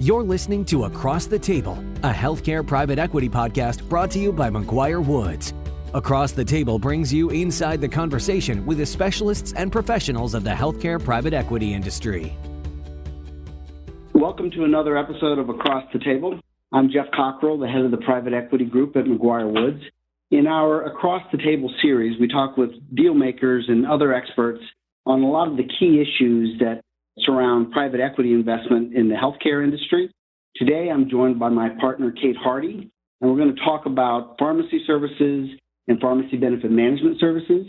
You're listening to Across the Table, a healthcare private equity podcast brought to you by McGuireWoods. Across the Table brings you inside the conversation with the specialists and professionals of the healthcare private equity industry. Welcome to another episode of Across the Table. I'm Geoff Cockrell, the head of the private equity group at McGuireWoods. In our Across the Table series, we talk with deal makers and other experts on a lot of the key issues that surround private equity investment in the healthcare industry. Today, I'm joined by my partner, Kate Hardey, and we're going to talk about pharmacy services and pharmacy benefit management services.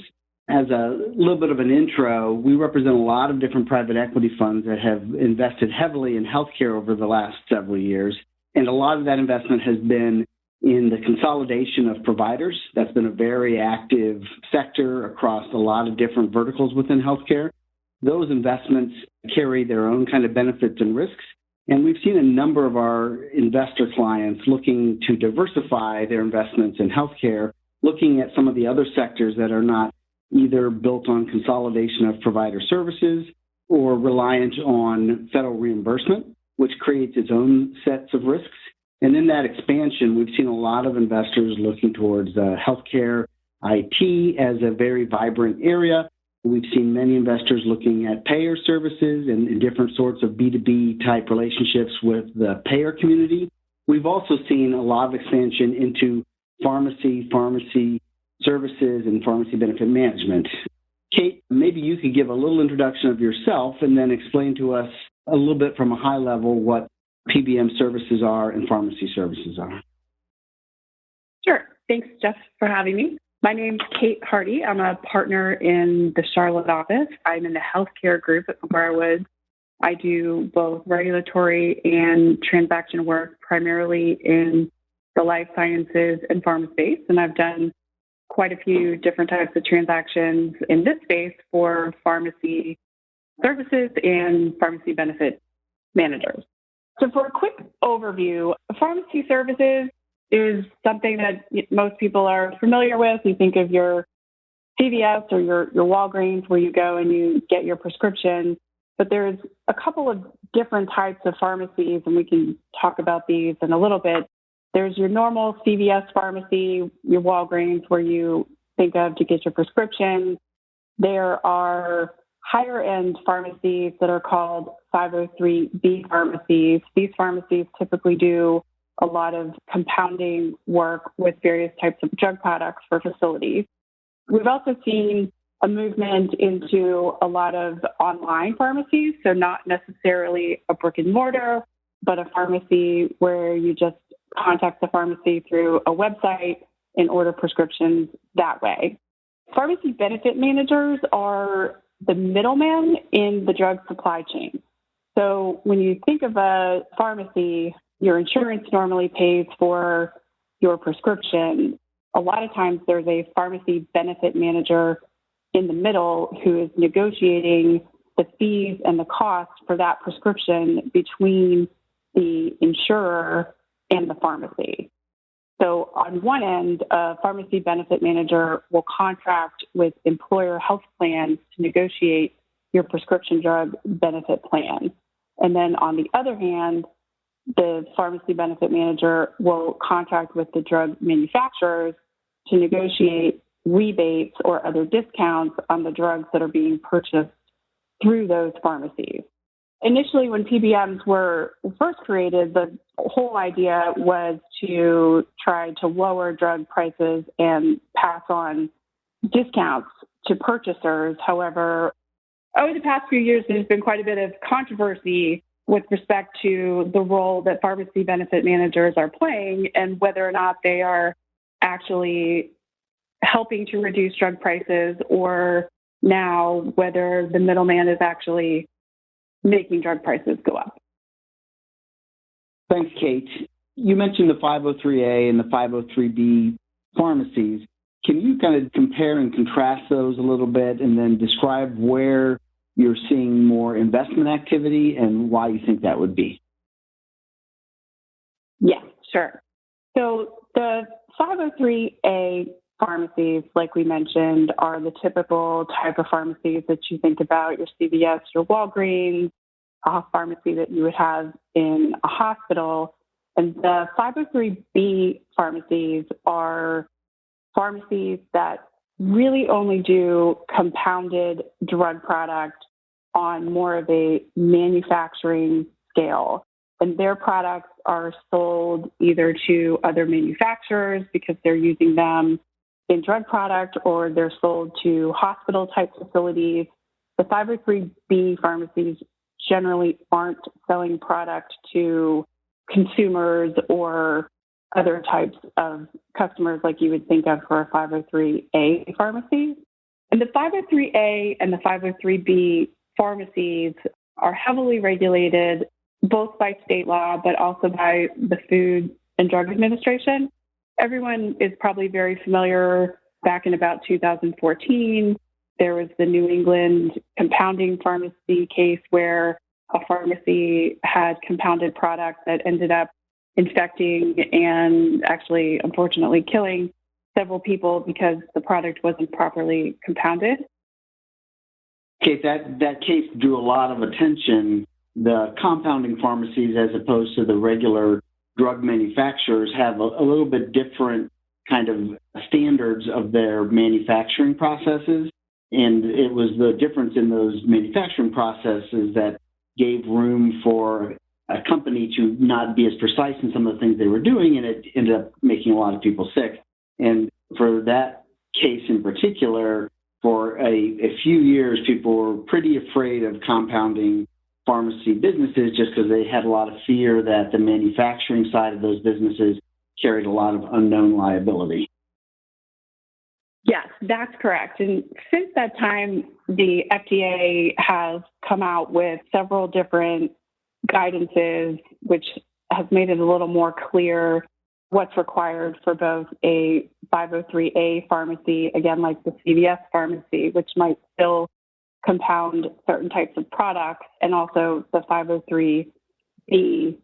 As a little bit of an intro, we represent a lot of different private equity funds that have invested heavily in healthcare over the last several years, and a lot of that investment has been in the consolidation of providers. That's been a very active sector across a lot of different verticals within healthcare. Those investments carry their own kind of benefits and risks. And we've seen a number of our investor clients looking to diversify their investments in healthcare, looking at some of the other sectors that are not either built on consolidation of provider services or reliant on federal reimbursement, which creates its own sets of risks. And in that expansion, we've seen a lot of investors looking towards healthcare IT as a very vibrant area. We've seen many investors looking at payer services and different sorts of B2B type relationships with the payer community. We've also seen a lot of expansion into pharmacy services, and pharmacy benefit management. Kate, maybe you could give a little introduction of yourself and then explain to us a little bit from a high level what PBM services are and pharmacy services are. Sure. Thanks, Geoff, for having me. My name's Kate Hardey. I'm a partner in the Charlotte office. I'm in the healthcare group at McGuireWoods. I do both regulatory and transaction work, primarily in the life sciences and pharma space. And I've done quite a few different types of transactions in this space for pharmacy services and pharmacy benefit managers. So for a quick overview, pharmacy services is something that most people are familiar with. You think of your CVS or your Walgreens where you go and you get your prescription. But there's a couple of different types of pharmacies, and we can talk about these in a little bit. There's your normal CVS pharmacy, your Walgreens, where you think of to get your prescription. There are higher-end pharmacies that are called 503B pharmacies. These pharmacies typically do a lot of compounding work with various types of drug products for facilities. We've also seen a movement into a lot of online pharmacies, so not necessarily a brick and mortar, but a pharmacy where you just contact the pharmacy through a website and order prescriptions that way. Pharmacy benefit managers are the middleman in the drug supply chain. So when you think of a pharmacy, your insurance normally pays for your prescription. A lot of times there's a pharmacy benefit manager in the middle who is negotiating the fees and the costs for that prescription between the insurer and the pharmacy. So on one end, a pharmacy benefit manager will contract with employer health plans to negotiate your prescription drug benefit plan. And then on the other hand, the pharmacy benefit manager will contract with the drug manufacturers to negotiate rebates or other discounts on the drugs that are being purchased through those pharmacies. Initially, when PBMs were first created, the whole idea was to try to lower drug prices and pass on discounts to purchasers. However, over the past few years, there's been quite a bit of controversy with respect to the role that pharmacy benefit managers are playing and whether or not they are actually helping to reduce drug prices, or now whether the middleman is actually making drug prices go up. Thanks, Kate. You mentioned the 503A and the 503B pharmacies. Can you kind of compare and contrast those a little bit and then describe where you're seeing more investment activity and why you think that would be? Yes, sure. So the 503A pharmacies, like we mentioned, are the typical type of pharmacies that you think about, your CVS, your Walgreens, a pharmacy that you would have in a hospital. And the 503B pharmacies are pharmacies that really only do compounded drug product on more of a manufacturing scale. And their products are sold either to other manufacturers because they're using them in drug product, or they're sold to hospital type facilities. The 503B pharmacies generally aren't selling product to consumers or other types of customers like you would think of for a 503A pharmacy. And the 503A and the 503B pharmacies are heavily regulated both by state law, but also by the Food and Drug Administration. Everyone is probably very familiar. Back in about 2014, there was the New England compounding pharmacy case where a pharmacy had compounded product that ended up infecting and actually, unfortunately, killing several people because the product wasn't properly compounded. Kate, that case drew a lot of attention. The compounding pharmacies, as opposed to the regular drug manufacturers, have a little bit different kind of standards of their manufacturing processes. And it was the difference in those manufacturing processes that gave room for a company to not be as precise in some of the things they were doing, and it ended up making a lot of people sick. And for that case in particular, for a few years, people were pretty afraid of compounding pharmacy businesses just because they had a lot of fear that the manufacturing side of those businesses carried a lot of unknown liability. Yes, that's correct. And since that time, the FDA has come out with several different guidances, which has made it a little more clear what's required for both a 503A pharmacy, again, like the CVS pharmacy, which might still compound certain types of products, and also the 503B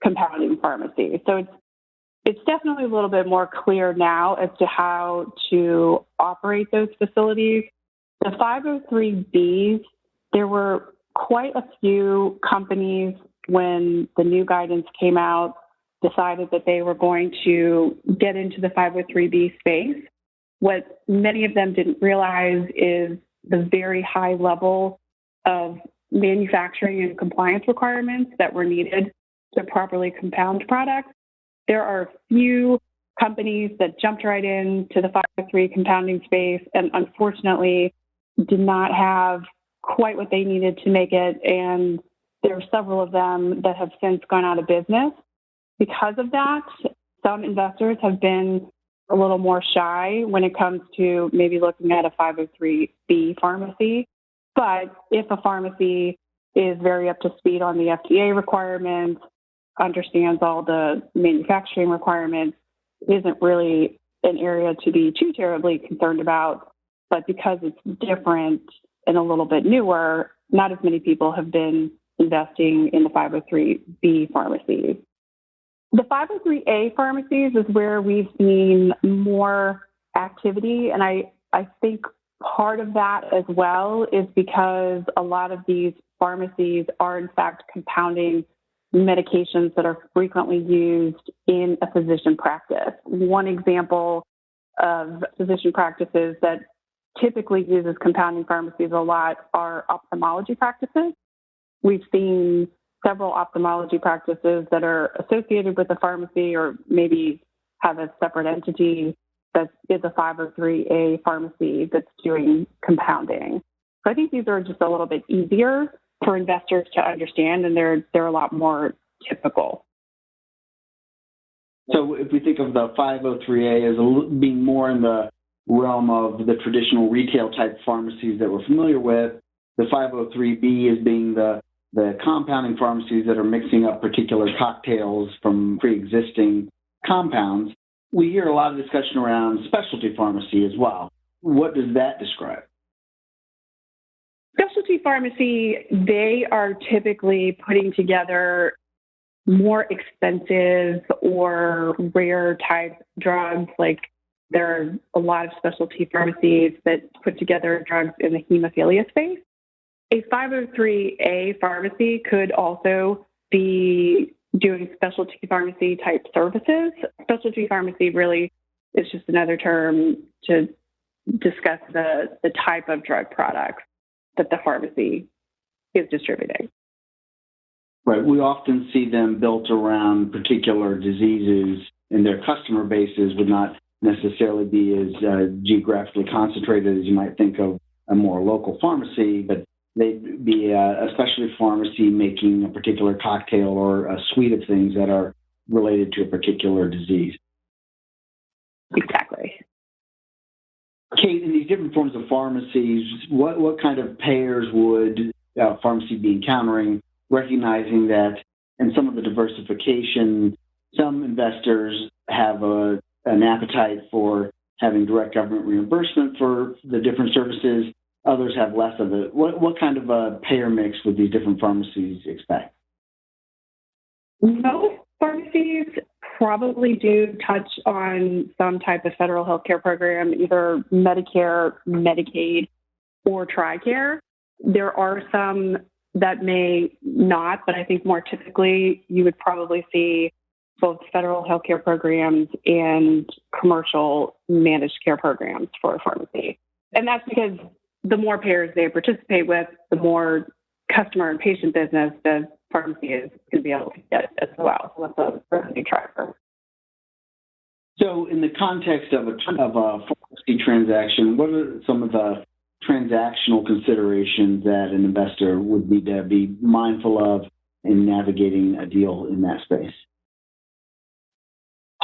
compounding pharmacy. So it's definitely a little bit more clear now as to how to operate those facilities. The 503Bs, there were quite a few companies when the new guidance came out decided that they were going to get into the 503B space. What many of them didn't realize is the very high level of manufacturing and compliance requirements that were needed to properly compound products. There are a few companies that jumped right into the 503 compounding space and unfortunately did not have quite what they needed to make it. And there are several of them that have since gone out of business. Because of that, some investors have been a little more shy when it comes to maybe looking at a 503B pharmacy. But if a pharmacy is very up to speed on the FDA requirements, understands all the manufacturing requirements, isn't really an area to be too terribly concerned about. But because it's different and a little bit newer, not as many people have been investing in the 503B pharmacies. The 503A pharmacies is where we've seen more activity, and I think part of that as well is because a lot of these pharmacies are in fact compounding medications that are frequently used in a physician practice. One example of physician practices that typically uses compounding pharmacies a lot are ophthalmology practices. We've seen several ophthalmology practices that are associated with a pharmacy or maybe have a separate entity that is a 503A pharmacy that's doing compounding. So I think these are just a little bit easier for investors to understand, and they're a lot more typical. So if we think of the 503A as being more in the realm of the traditional retail type pharmacies that we're familiar with, the 503B is being the compounding pharmacies that are mixing up particular cocktails from pre-existing compounds. We hear a lot of discussion around specialty pharmacy as well. What does that describe? Specialty pharmacy, they are typically putting together more expensive or rare type drugs. Like there are a lot of specialty pharmacies that put together drugs in the hemophilia space. A 503A pharmacy could also be doing specialty pharmacy type services. Specialty pharmacy really is just another term to discuss the type of drug products that the pharmacy is distributing. Right. We often see them built around particular diseases, and their customer bases would not necessarily be as geographically concentrated as you might think of a more local pharmacy, but they'd be a specialty pharmacy making a particular cocktail or a suite of things that are related to a particular disease. Exactly. Kate, in these different forms of pharmacies, what kind of payers would a pharmacy be encountering, recognizing that in some of the diversification, some investors have an appetite for having direct government reimbursement for the different services, others have less of it. What kind of a payer mix would these different pharmacies expect? Most pharmacies probably do touch on some type of federal healthcare program, either Medicare, Medicaid, or TRICARE. There are some that may not, but I think more typically you would probably see both federal healthcare programs and commercial managed care programs for a pharmacy. And that's because the more payers they participate with, the more customer and patient business the pharmacy is going to be able to get as well. So that's a revenue driver. So in the context of a pharmacy transaction, what are some of the transactional considerations that an investor would need to be mindful of in navigating a deal in that space?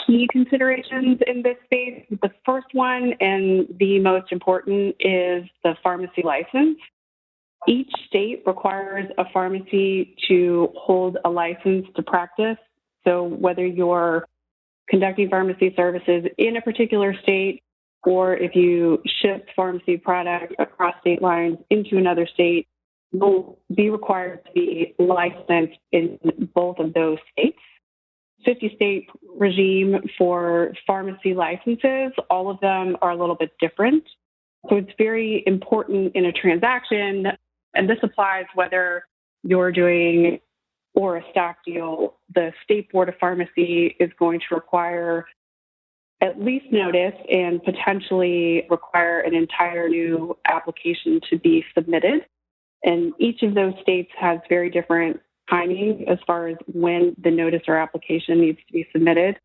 Key considerations in this space, the first one and the most important is the pharmacy license. Each state requires a pharmacy to hold a license to practice. So whether you're conducting pharmacy services in a particular state, or if you ship pharmacy product across state lines into another state, you'll be required to be licensed in both of those states. 50-state regime for pharmacy licenses, all of them are a little bit different. So it's very important in a transaction, and this applies whether you're doing or a stock deal, the State Board of Pharmacy is going to require at least notice and potentially require an entire new application to be submitted. And each of those states has very different timing as far as when the notice or application needs to be submitted.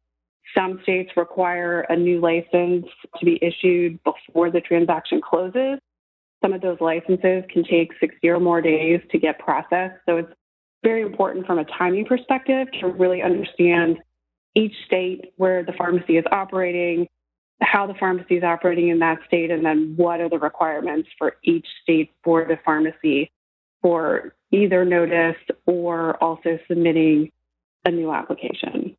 Some states require a new license to be issued before the transaction closes. Some of those licenses can take 60 or more days to get processed. So it's very important from a timing perspective to really understand each state where the pharmacy is operating, how the pharmacy is operating in that state, and then what are the requirements for each state board of pharmacy for either notice or also submitting a new application.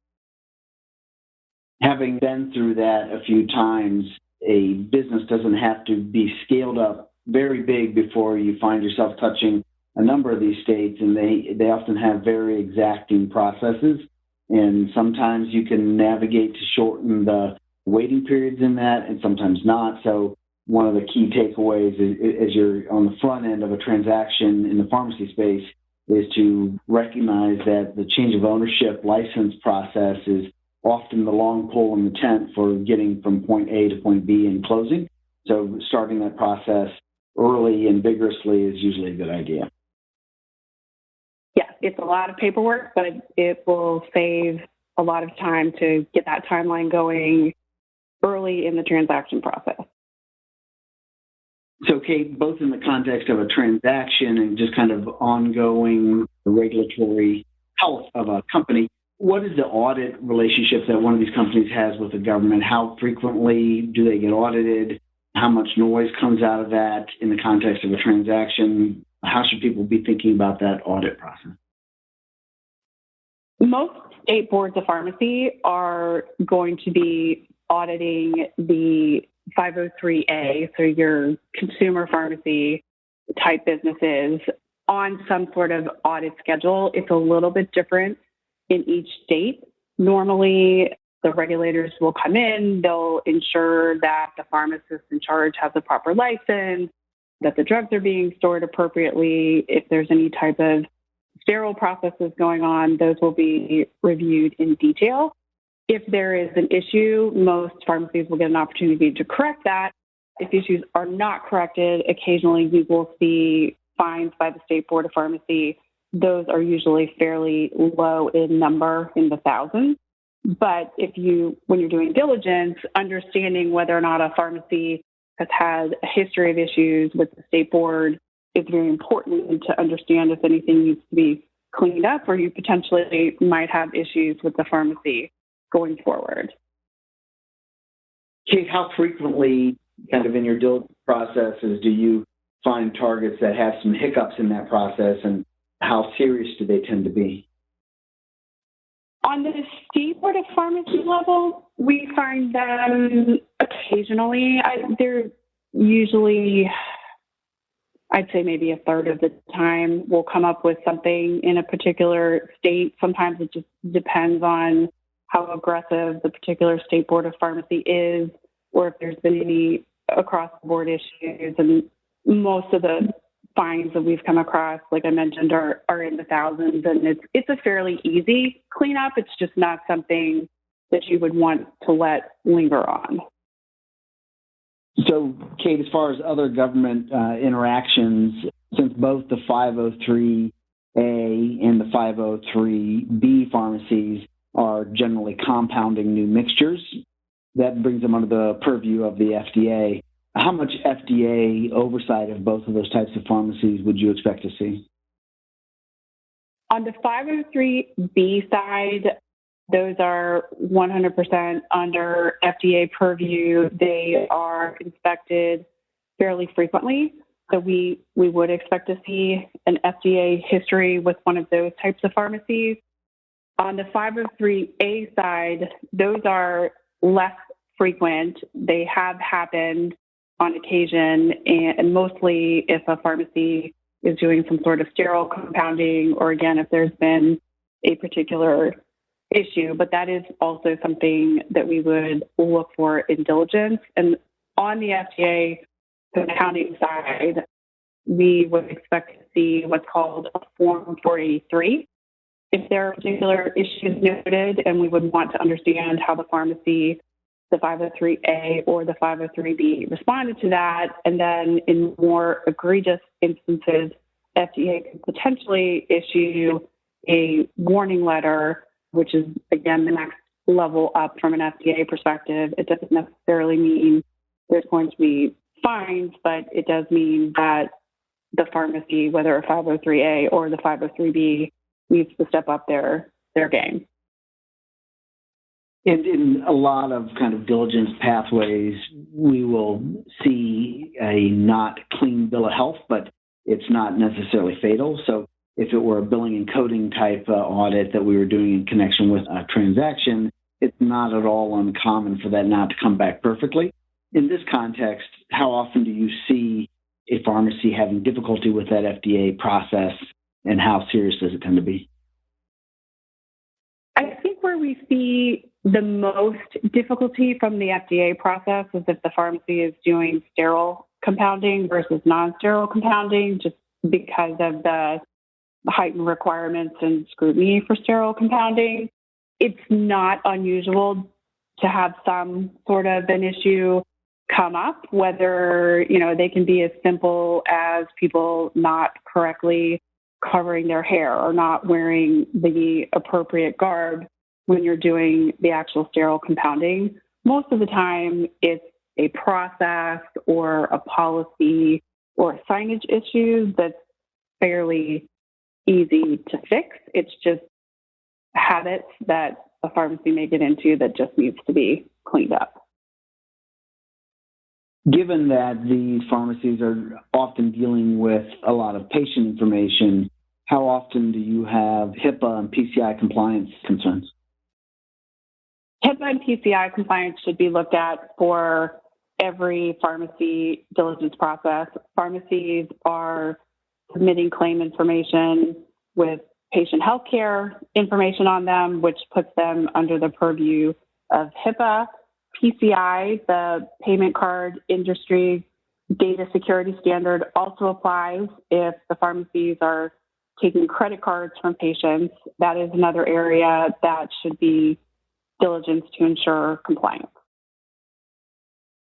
Having been through that a few times, a business doesn't have to be scaled up very big before you find yourself touching a number of these states, and they often have very exacting processes. And sometimes you can navigate to shorten the waiting periods in that, and sometimes not. So one of the key takeaways as you're on the front end of a transaction in the pharmacy space is to recognize that the change of ownership license process is often the long pole in the tent for getting from point A to point B in closing. So starting that process early and vigorously is usually a good idea. Yes, it's a lot of paperwork, but it will save a lot of time to get that timeline going early in the transaction process. So, Kate, both in the context of a transaction and just kind of ongoing regulatory health of a company, what is the audit relationship that one of these companies has with the government? How frequently do they get audited? How much noise comes out of that in the context of a transaction? How should people be thinking about that audit process? Most state boards of pharmacy are going to be auditing the 503A, so your consumer pharmacy type businesses, on some sort of audit schedule. It's a little bit different in each state. Normally, the regulators will come in, they'll ensure that the pharmacist in charge has the proper license, that the drugs are being stored appropriately. If there's any type of sterile processes going on, those will be reviewed in detail. If there is an issue, most pharmacies will get an opportunity to correct that. If issues are not corrected, occasionally you will see fines by the State Board of Pharmacy. Those are usually fairly low in number, in the thousands. But when you're doing diligence, understanding whether or not a pharmacy has had a history of issues with the State Board is very important to understand if anything needs to be cleaned up or you potentially might have issues with the pharmacy going forward. Kate, how frequently, kind of in your diligence processes, do you find targets that have some hiccups in that process, and how serious do they tend to be? On the State Board of Pharmacy level, we find them occasionally. They're usually, I'd say maybe a third of the time, we'll come up with something in a particular state. Sometimes it just depends on how aggressive the particular State Board of Pharmacy is, or if there's been any across-the-board issues. And most of the fines that we've come across, like I mentioned, are in the thousands, and it's a fairly easy cleanup. It's just not something that you would want to let linger on. So, Kate, as far as other government interactions, since both the 503A and the 503B pharmacies are generally compounding new mixtures, that brings them under the purview of the FDA. How much FDA oversight of both of those types of pharmacies would you expect to see? On the 503B side, those are 100% under FDA purview. They are inspected fairly frequently. So we would expect to see an FDA history with one of those types of pharmacies. On the 503A side, those are less frequent. They have happened on occasion, and mostly if a pharmacy is doing some sort of sterile compounding, or again, if there's been a particular issue. But that is also something that we would look for in diligence. And on the FDA compounding side, we would expect to see what's called a Form 483. If there are particular issues noted, and we would want to understand how the pharmacy, the 503A or the 503B, responded to that. And then in more egregious instances, FDA could potentially issue a warning letter, which is, again, the next level up from an FDA perspective. It doesn't necessarily mean there's going to be fines, but it does mean that the pharmacy, whether a 503A or the 503B, needs to step up their game. And in a lot of kind of diligence pathways, we will see a not clean bill of health, but it's not necessarily fatal. So if it were a billing and coding type audit that we were doing in connection with a transaction, it's not at all uncommon for that not to come back perfectly. In this context, how often do you see a pharmacy having difficulty with that FDA process, and how serious does it tend to be? I think where we see the most difficulty from the FDA process is if the pharmacy is doing sterile compounding versus non-sterile compounding, just because of the heightened requirements and scrutiny for sterile compounding. It's not unusual to have some sort of an issue come up, whether, they can be as simple as people not correctly covering their hair or not wearing the appropriate garb when you're doing the actual sterile compounding. Most of the time, it's a process or a policy or a signage issue that's fairly easy to fix. It's just habits that a pharmacy may get into that just needs to be cleaned up. Given that these pharmacies are often dealing with a lot of patient information, how often do you have Hipaa and PCI compliance concerns? HIPAA and PCI compliance should be looked at for every pharmacy diligence process. Pharmacies are submitting claim information with patient healthcare information on them, which puts them under the purview of HIPAA. PCI, the payment card industry, data security standard also applies if the pharmacies are taking credit cards from patients. That is another area that should be diligence to ensure compliance.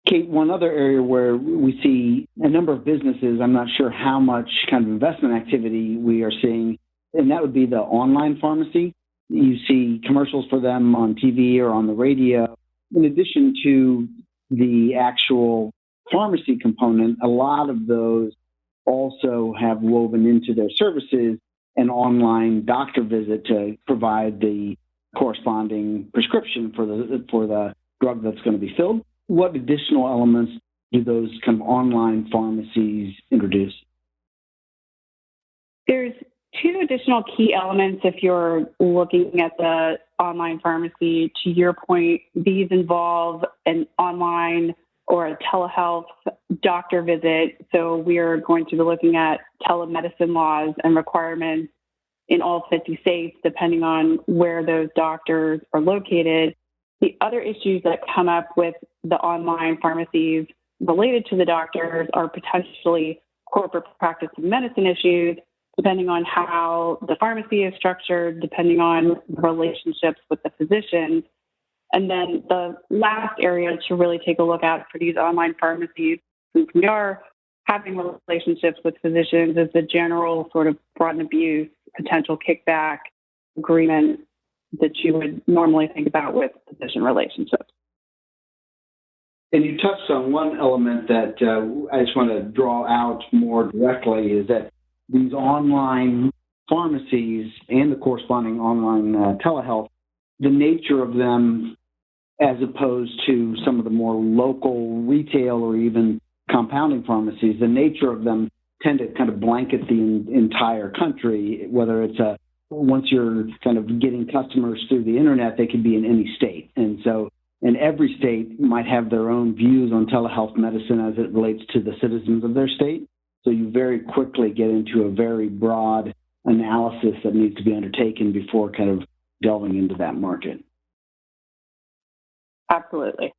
Kate, one other area where we see a number of businesses, I'm not sure how much kind of investment activity we are seeing, and that would be the online pharmacy. You see commercials for them on TV or on the radio. In addition to the actual pharmacy component, a lot of those also have woven into their services an online doctor visit to provide the corresponding prescription for the drug that's going to be filled. What additional elements do those kind of online pharmacies introduce? There's two additional key elements if you're looking at the online pharmacy. To your point, these involve an online or a telehealth doctor visit. So we are going to be looking at telemedicine laws and requirements in all 50 states, depending on where those doctors are located. The other issues that come up with the online pharmacies related to the doctors are potentially corporate practice of medicine issues, depending on how the pharmacy is structured, depending on the relationships with the physicians. And then the last area to really take a look at for these online pharmacies, since we are having relationships with physicians, is the general sort of fraud and abuse, potential kickback agreement that you would normally think about with physician relationships. And you touched on one element that I just want to draw out more directly, is that these online pharmacies and the corresponding online telehealth, the nature of them, as opposed to some of the more local retail or even compounding pharmacies, the nature of them tend to kind of blanket the entire country, whether it's once you're kind of getting customers through the internet, they could be in any state. And so, and every state might have their own views on telehealth medicine as it relates to the citizens of their state. So you very quickly get into a very broad analysis that needs to be undertaken before kind of delving into that market. Absolutely.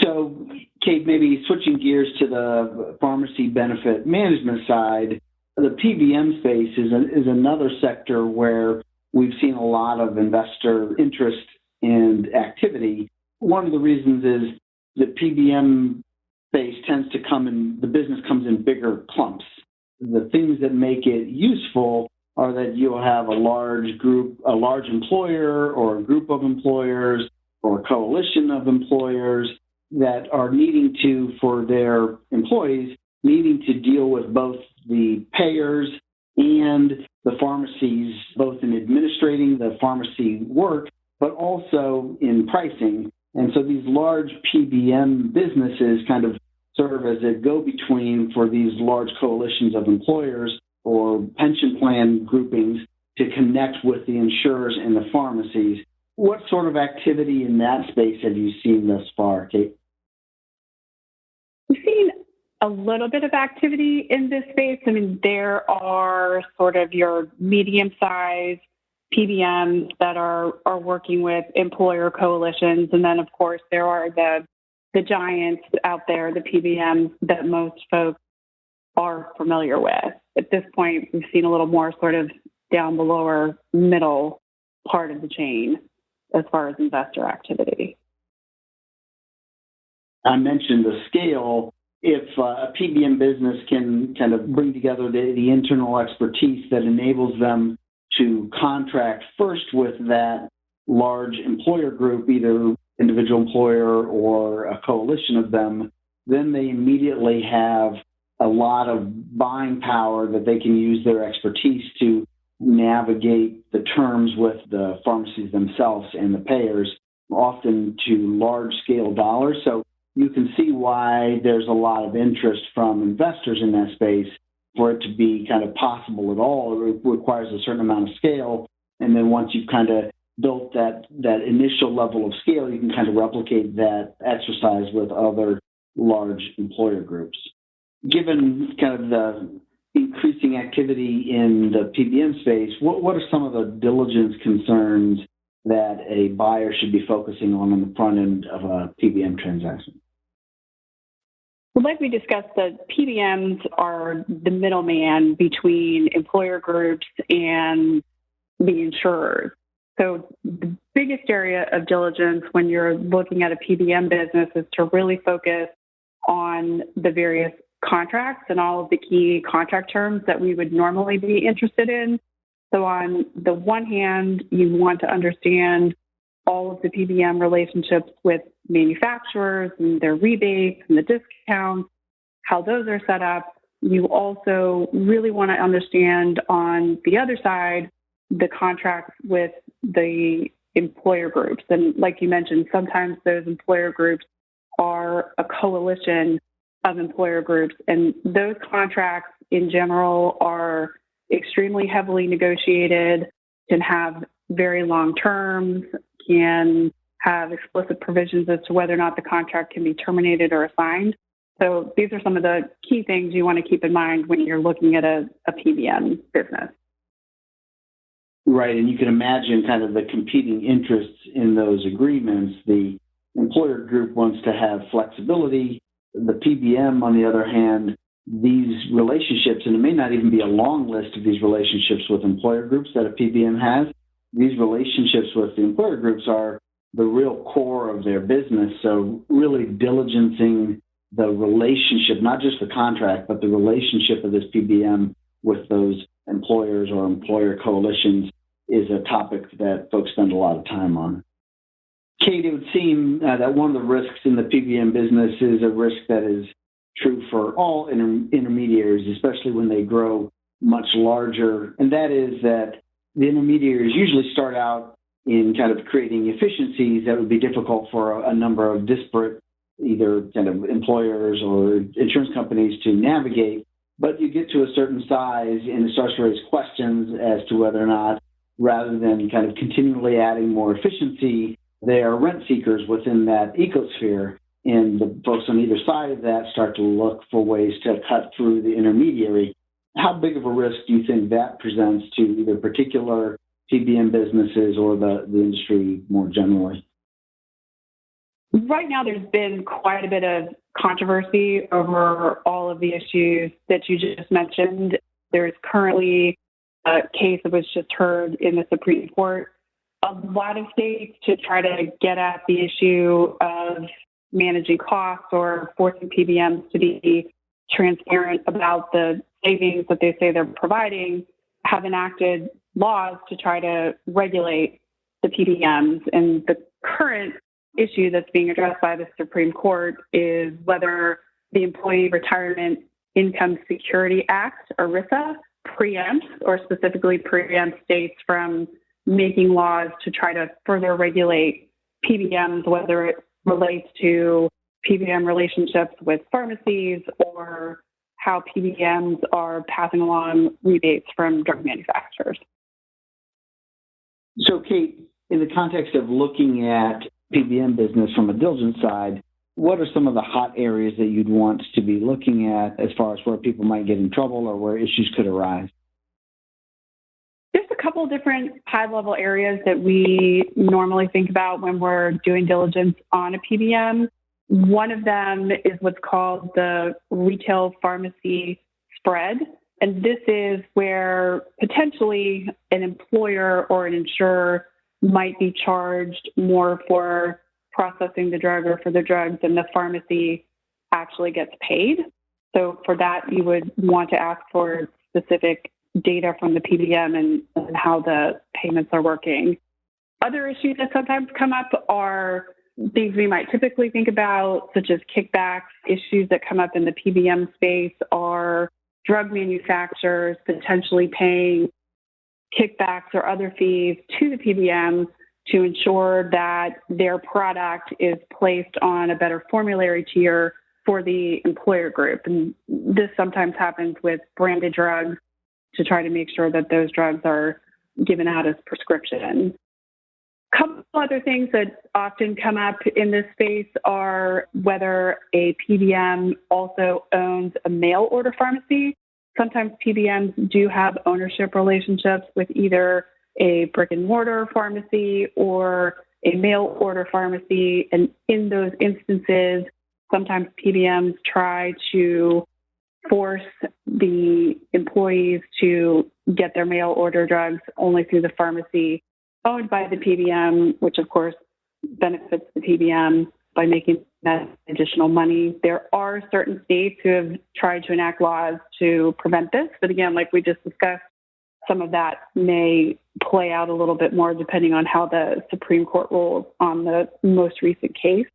So, Kate, maybe switching gears to the pharmacy benefit management side, the PBM space is another sector where we've seen a lot of investor interest and activity. One of the reasons is the PBM space tends to the business comes in bigger clumps. The things that make it useful are that you'll have a large employer or a group of employers or a coalition of employers that are needing to, for their employees, needing to deal with both the payers and the pharmacies, both in administrating the pharmacy work, but also in pricing. And so these large PBM businesses kind of serve as a go-between for these large coalitions of employers or pension plan groupings to connect with the insurers and the pharmacies. What sort of activity in that space have you seen thus far, Kate? We've seen a little bit of activity in this space. I mean, there are sort of your medium-sized PBMs that are working with employer coalitions. And then, of course, there are the giants out there, the PBMs that most folks are familiar with. At this point, we've seen a little more sort of down the lower middle part of the chain as far as investor activity. I mentioned the scale. If a PBM business can kind of bring together the internal expertise that enables them to contract first with that large employer group, either individual employer or a coalition of them, then they immediately have a lot of buying power that they can use their expertise to navigate the terms with the pharmacies themselves and the payers, often to large-scale dollars. So you can see why there's a lot of interest from investors in that space. For it to be kind of possible at all, it requires a certain amount of scale. And then once you've kind of built that initial level of scale, you can kind of replicate that exercise with other large employer groups. Given kind of the increasing activity in the PBM space, what are some of the diligence concerns that a buyer should be focusing on the front end of a PBM transaction? Well, like we discussed, the PBMs are the middleman between employer groups and the insurers. So the biggest area of diligence when you're looking at a PBM business is to really focus on the various contracts and all of the key contract terms that we would normally be interested in. So on the one hand, you want to understand all of the PBM relationships with manufacturers and their rebates and the discounts, how those are set up. You also really want to understand on the other side the contracts with the employer groups. And like you mentioned, sometimes those employer groups are a coalition of employer groups, and those contracts in general are extremely heavily negotiated, can have very long terms, can have explicit provisions as to whether or not the contract can be terminated or assigned. So these are some of the key things you want to keep in mind when you're looking at a PBM business. Right, and you can imagine kind of the competing interests in those agreements. The employer group wants to have flexibility. The PBM, on the other hand, these relationships, and it may not even be a long list of these relationships with employer groups that a PBM has, these relationships with the employer groups are the real core of their business. So really diligencing the relationship, not just the contract, but the relationship of this PBM with those employers or employer coalitions is a topic that folks spend a lot of time on. Kate, it would seem that one of the risks in the PBM business is a risk that is true for all intermediaries, especially when they grow much larger, and that is that the intermediaries usually start out in kind of creating efficiencies that would be difficult for a number of disparate either kind of employers or insurance companies to navigate. But you get to a certain size and it starts to raise questions as to whether or not, rather than kind of continually adding more efficiency, they are rent seekers within that ecosphere. And the folks on either side of that start to look for ways to cut through the intermediary. How big of a risk do you think that presents to either particular PBM businesses or the industry more generally? Right now, there's been quite a bit of controversy over all of the issues that you just mentioned. There's currently a case that was just heard in the Supreme Court. A lot of states, to try to get at the issue of managing costs or forcing PBMs to be transparent about the savings that they say they're providing, have enacted laws to try to regulate the PBMs. And the current issue that's being addressed by the Supreme Court is whether the Employee Retirement Income Security Act, ERISA, preempts or specifically preempts states from making laws to try to further regulate PBMs, whether it relates to PBM relationships with pharmacies or how PBMs are passing along rebates from drug manufacturers. So, Kate, in the context of looking at PBM business from a diligence side, what are some of the hot areas that you'd want to be looking at as far as where people might get in trouble or where issues could arise? There's a couple different high-level areas that we normally think about when we're doing diligence on a PBM. One of them is what's called the retail pharmacy spread. And this is where potentially an employer or an insurer might be charged more for processing the drug or for the drugs than the pharmacy actually gets paid. So for that, you would want to ask for specific data from the PBM and how the payments are working. Other issues that sometimes come up are things we might typically think about, such as kickbacks. Issues that come up in the PBM space are drug manufacturers potentially paying kickbacks or other fees to the PBM to ensure that their product is placed on a better formulary tier for the employer group. And this sometimes happens with branded drugs to try to make sure that those drugs are given out as prescription. A couple other things that often come up in this space are whether a PBM also owns a mail order pharmacy. Sometimes PBMs do have ownership relationships with either a brick and mortar pharmacy or a mail order pharmacy. And in those instances, Sometimes PBMs try to force the employees to get their mail order drugs only through the pharmacy owned by the PBM, which of course benefits the PBM by making that additional money. There are certain states who have tried to enact laws to prevent this. But again, like we just discussed, some of that may play out a little bit more depending on how the Supreme Court rules on the most recent case.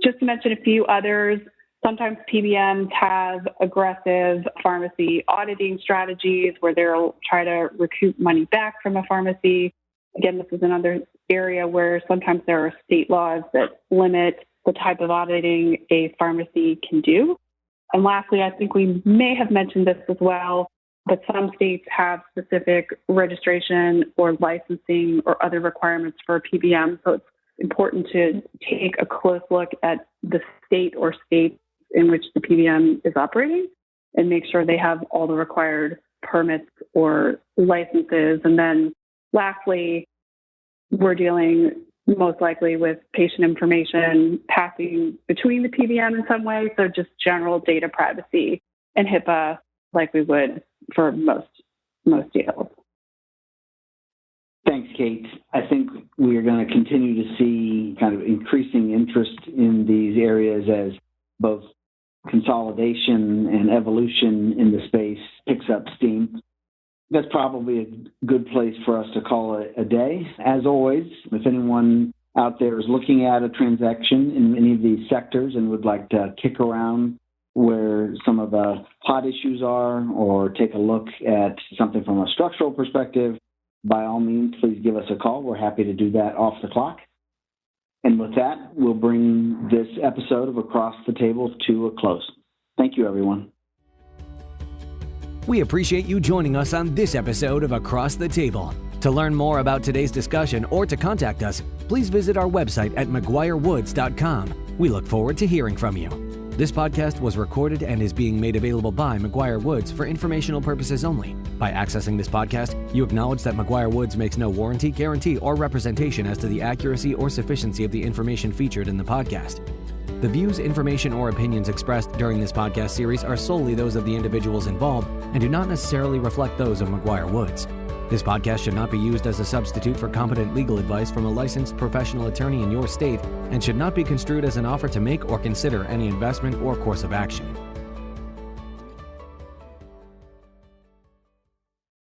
Just to mention a few others, sometimes PBMs have aggressive pharmacy auditing strategies where they'll try to recoup money back from a pharmacy. Again, this is another area where sometimes there are state laws that limit the type of auditing a pharmacy can do. And lastly, I think we may have mentioned this as well, but some states have specific registration or licensing or other requirements for a PBM. So it's important to take a close look at the state or states in which the PBM is operating and make sure they have all the required permits or licenses. And then lastly, we're dealing most likely with patient information passing between the PBM in some way. So just general data privacy and Hipaa like we would for most deals. Thanks, Kate. I think we are going to continue to see kind of increasing interest in these areas as both consolidation and evolution in the space picks up steam. That's probably a good place for us to call it a day. As always, if anyone out there is looking at a transaction in any of these sectors and would like to kick around where some of the hot issues are or take a look at something from a structural perspective, by all means, please give us a call. We're happy to do that off the clock. And with that, we'll bring this episode of Across the Table to a close. Thank you, everyone. We appreciate you joining us on this episode of Across the Table. To learn more about today's discussion or to contact us, please visit our website at McGuireWoods.com. We look forward to hearing from you. This podcast was recorded and is being made available by McGuireWoods for informational purposes only. By accessing this podcast, you acknowledge that McGuireWoods makes no warranty, guarantee, or representation as to the accuracy or sufficiency of the information featured in the podcast. The views, information, or opinions expressed during this podcast series are solely those of the individuals involved and do not necessarily reflect those of McGuireWoods. This podcast should not be used as a substitute for competent legal advice from a licensed professional attorney in your state and should not be construed as an offer to make or consider any investment or course of action.